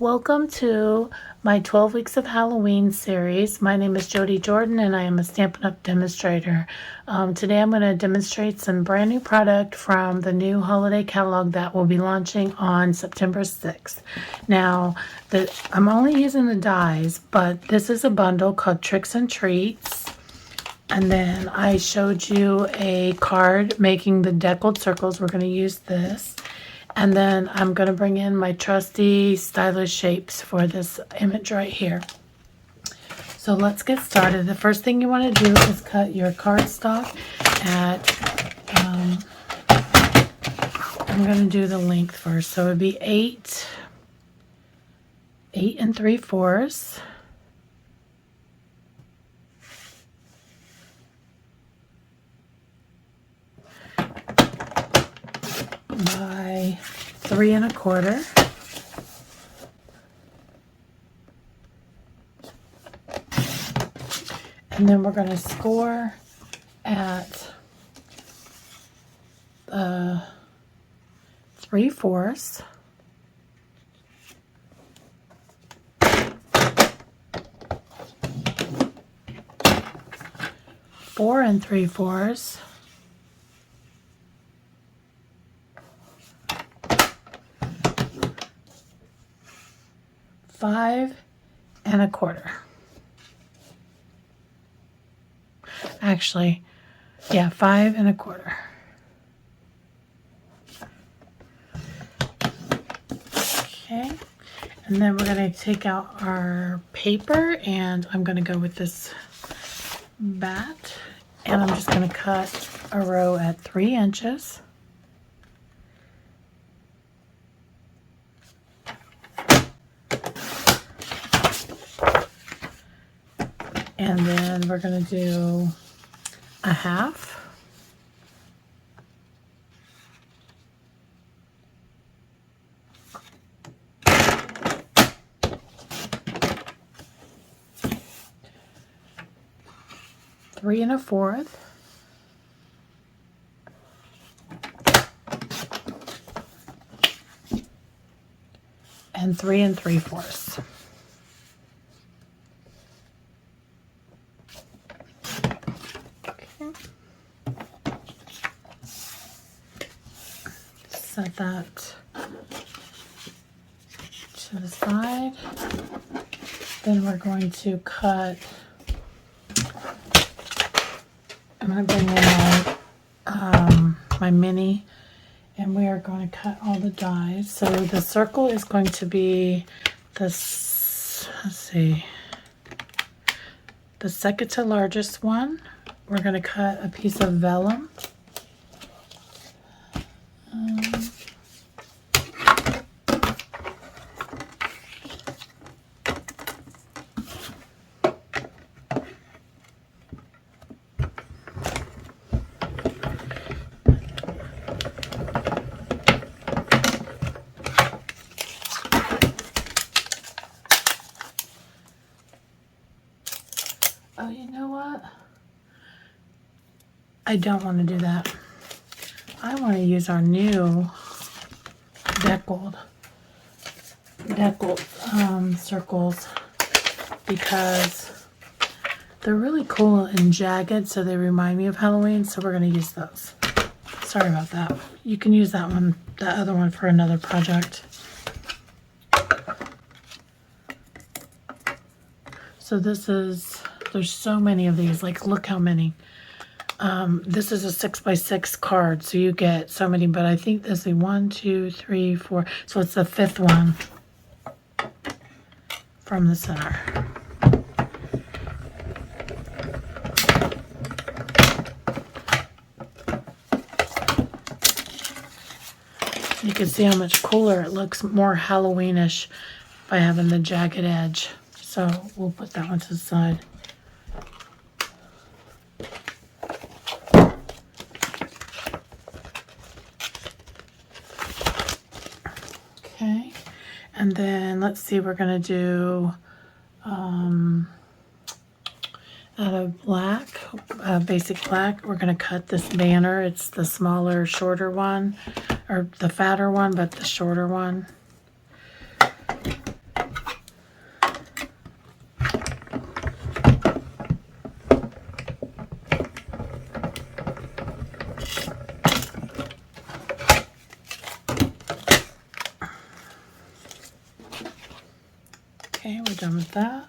Welcome to my 12 Weeks of Halloween series. My name is Jodie Jordan and I am a Stampin' Up! Demonstrator. Today I'm going to demonstrate some brand new product from the new holiday catalog that will be launching on September 6th. Now, I'm only using the dies, but this is a bundle called Tricks and Treats. And then I showed you a card making the deckled circles. We're going to use this. And then I'm going to bring in my trusty stylish shapes for this image right here. So let's get started. The first thing you want to do is cut your cardstock at, I'm going to do the length first. So it would be 8 3/4. By 3 1/4. And then we're going to score at 3/4. Four 3/4. 5 1/4. Actually, yeah, 5 1/4. Okay, and then we're going to take out our paper, and I'm going to go with this bat, and I'm just going to cut a row at 3 inches. And then we're going to do a half. Three 1/4. And 3 3/4. Set that to the side. Then we're going to cut. I'm going to bring in my mini, and we are going to cut all the dies. So the circle is going to be this. Let's see, the second to largest one. We're going to cut a piece of vellum. Oh, you know what? I don't want to do that. I want to use our new deckled circles because they're really cool and jagged, so they remind me of Halloween, so we're going to use those. Sorry about that. You can use that other one for another project. So this is, there's so many of these, like look how many. This is a 6x6 card, so you get so many, but I think this is 1, 2, 3, 4, so it's the 5th one from the center. You can see how much cooler it looks, more Halloweenish by having the jagged edge. So we'll put that one to the side. Okay, and then let's see, we're going to do out of black, basic black, we're going to cut this banner. It's the smaller, shorter one, or the fatter one, but the shorter one. done with that.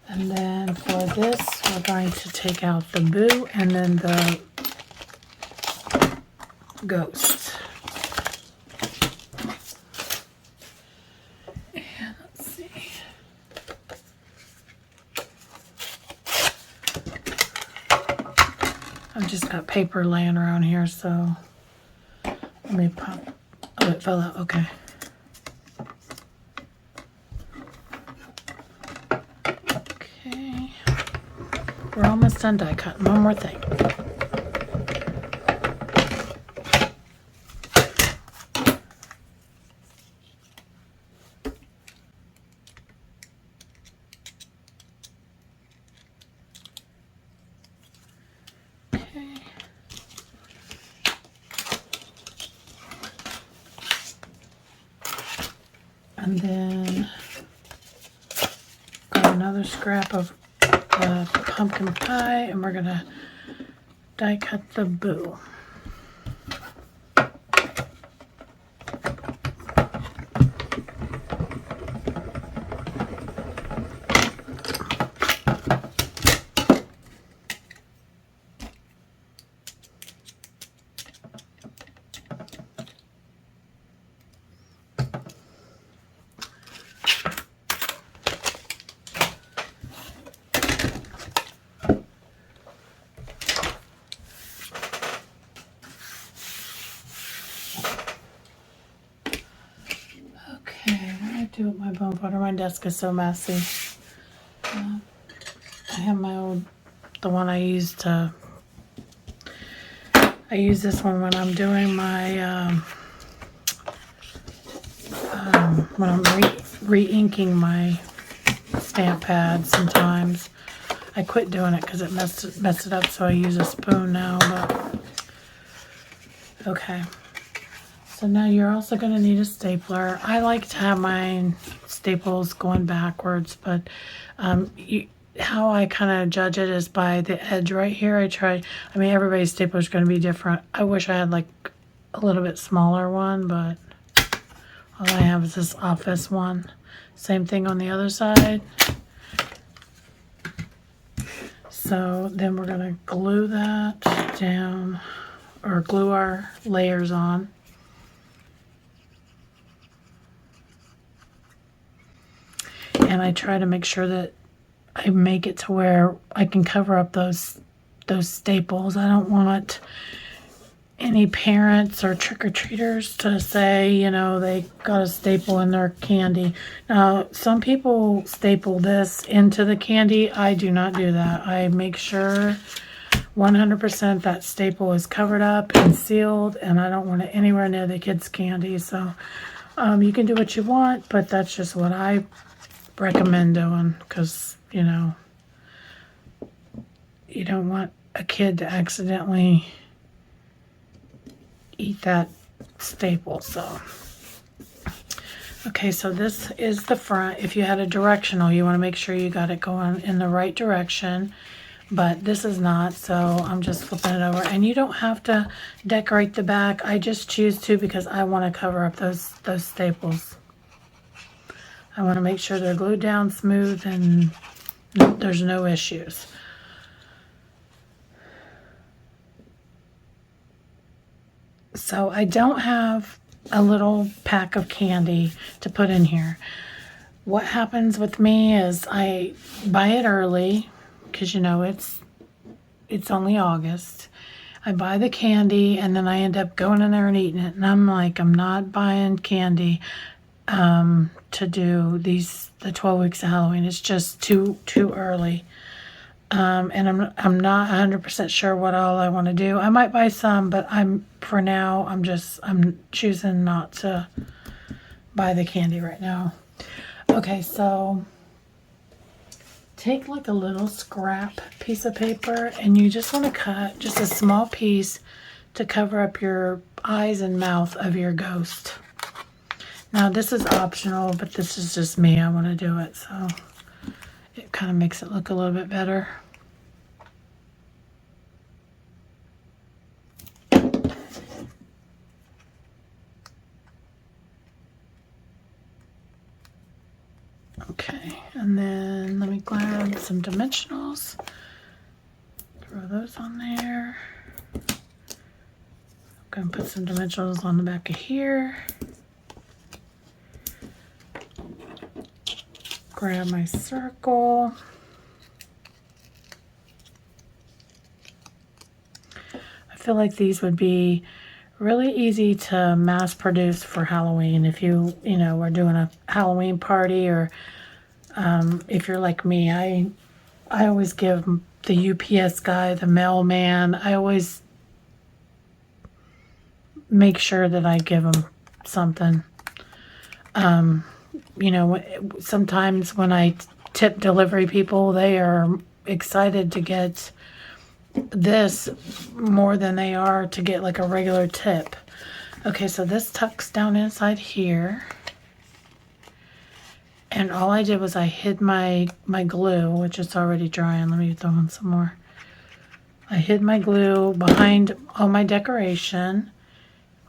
And then for this, we're going to take out the boo and then the ghost. And let's see. I've just got paper laying around here, so let me pop. Oh, it fell out. Okay. Okay. We're almost done die cutting. One more thing. Okay. And then got another scrap of pumpkin pie, and we're gonna die cut the boo. Do with my bone butter. My desk is so messy. I have my old, the one I use to, I use this one when I'm doing my, when I'm re-inking my stamp pad sometimes. I quit doing it because it messed it up, so I use a spoon now, but, okay. So now you're also going to need a stapler. I like to have my staples going backwards, but how I kind of judge it is by the edge right here. I mean, everybody's stapler is going to be different. I wish I had like a little bit smaller one, but all I have is this office one. Same thing on the other side. So then we're going to glue that down, or glue our layers on. And I try to make sure that I make it to where I can cover up those staples. I don't want any parents or trick-or-treaters to say, you know, they got a staple in their candy. Now, some people staple this into the candy. I do not do that. I make sure 100% that staple is covered up and sealed, and I don't want it anywhere near the kids' candy. So you can do what you want, but that's just what I recommend doing, because you know, you don't want a kid to accidentally eat that staple. So okay, so this is the front. If you had a directional, you want to make sure you got it going in the right direction, but this is not, so I'm just flipping it over. And you don't have to decorate the back. I just choose to because I want to cover up those staples. I want to make sure they're glued down smooth and there's no issues. So I don't have a little pack of candy to put in here. What happens with me is I buy it early because, you know, it's only August. I buy the candy and then I end up going in there and eating it. And I'm like, I'm not buying candy to do the 12 weeks of Halloween. It's just too early. And I'm not 100% sure what all I want to do. I might buy some, but for now I'm choosing not to buy the candy right now. Okay, so take like a little scrap piece of paper and you just want to cut just a small piece to cover up your eyes and mouth of your ghost. Now this is optional, but this is just me. I want to do it, so it kind of makes it look a little bit better. Okay, And then let me grab some dimensionals. Throw those on there. I'm going to put some dimensionals on the back of here. Grab my circle. I feel like these would be really easy to mass produce for Halloween if you know, are doing a Halloween party, or if you're like me, I always give the UPS guy, the mailman, I always make sure that I give him something. You know, sometimes when I tip delivery people, they are excited to get this more than they are to get like a regular tip. Okay, so this tucks down inside here. And all I did was I hid my glue, which is already drying. Let me throw in some more. I hid my glue behind all my decoration.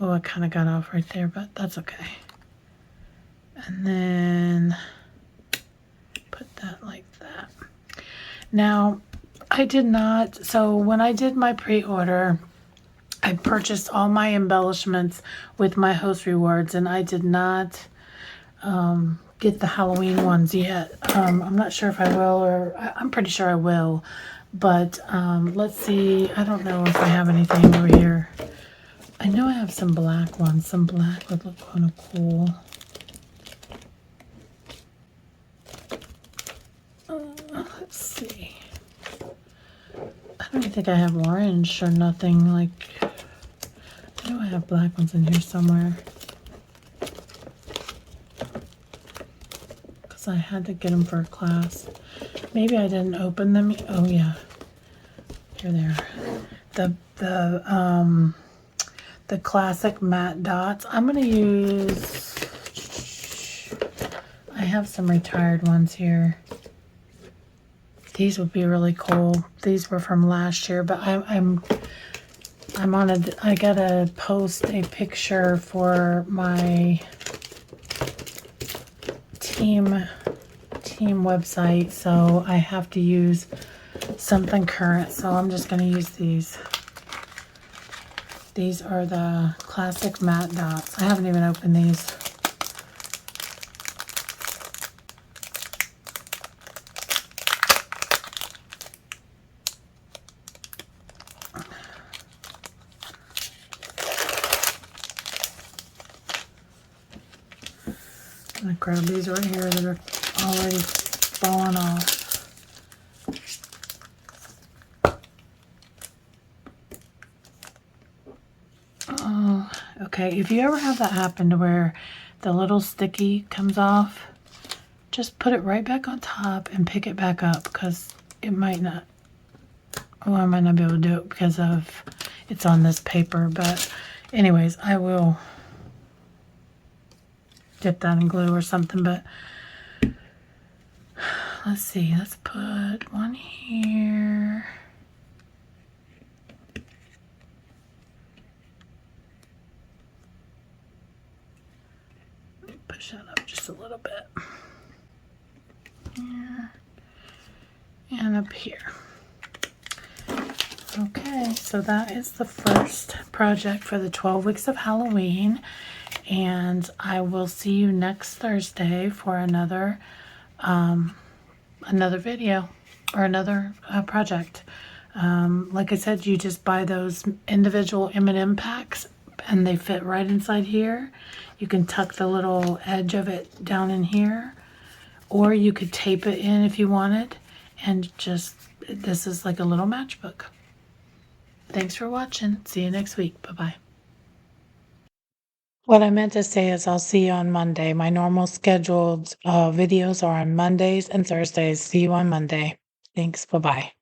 Oh, I kind of got off right there, but that's okay. And then put that like that. Now, I did not, so when I did my pre-order, I purchased all my embellishments with my host rewards, and I did not get the Halloween ones yet. I'm not sure if I will, or I'm pretty sure I will, but let's see. I don't know if I have anything over here. I know I have some black ones. Some black would look kind of cool. Let's see. I don't even think I have orange or nothing. Like, I know I have black ones in here somewhere. Because I had to get them for a class. Maybe I didn't open them. Oh yeah, here they are. The classic matte dots. I'm gonna use. I have some retired ones here. These would be really cool. These were from last year, but I'm on a. I gotta post a picture for my team website, so I have to use something current. So I'm just gonna use these. These are the classic matte dots. I haven't even opened these. I'm gonna grab these right here that are already falling off. Oh, okay. If you ever have that happen to where the little sticky comes off, just put it right back on top and pick it back up, because it might not. Oh, I might not be able to do it because of it's on this paper. But anyways, I will dip that in glue or something. But let's see. Let's put one here. Push that up just a little bit. Here and up here. Okay, so that is the first project for the 12 weeks of Halloween, and I will see you next Thursday for another video or another project. Like I said, you just buy those individual M&M packs, and they fit right inside here. You can tuck the little edge of it down in here, or you could tape it in if you wanted, and just, this is like a little matchbook. Thanks for watching. See you next week. Bye-bye. What I meant to say is I'll see you on Monday. My normal scheduled videos are on Mondays and Thursdays. See you on Monday. Thanks. Bye-bye.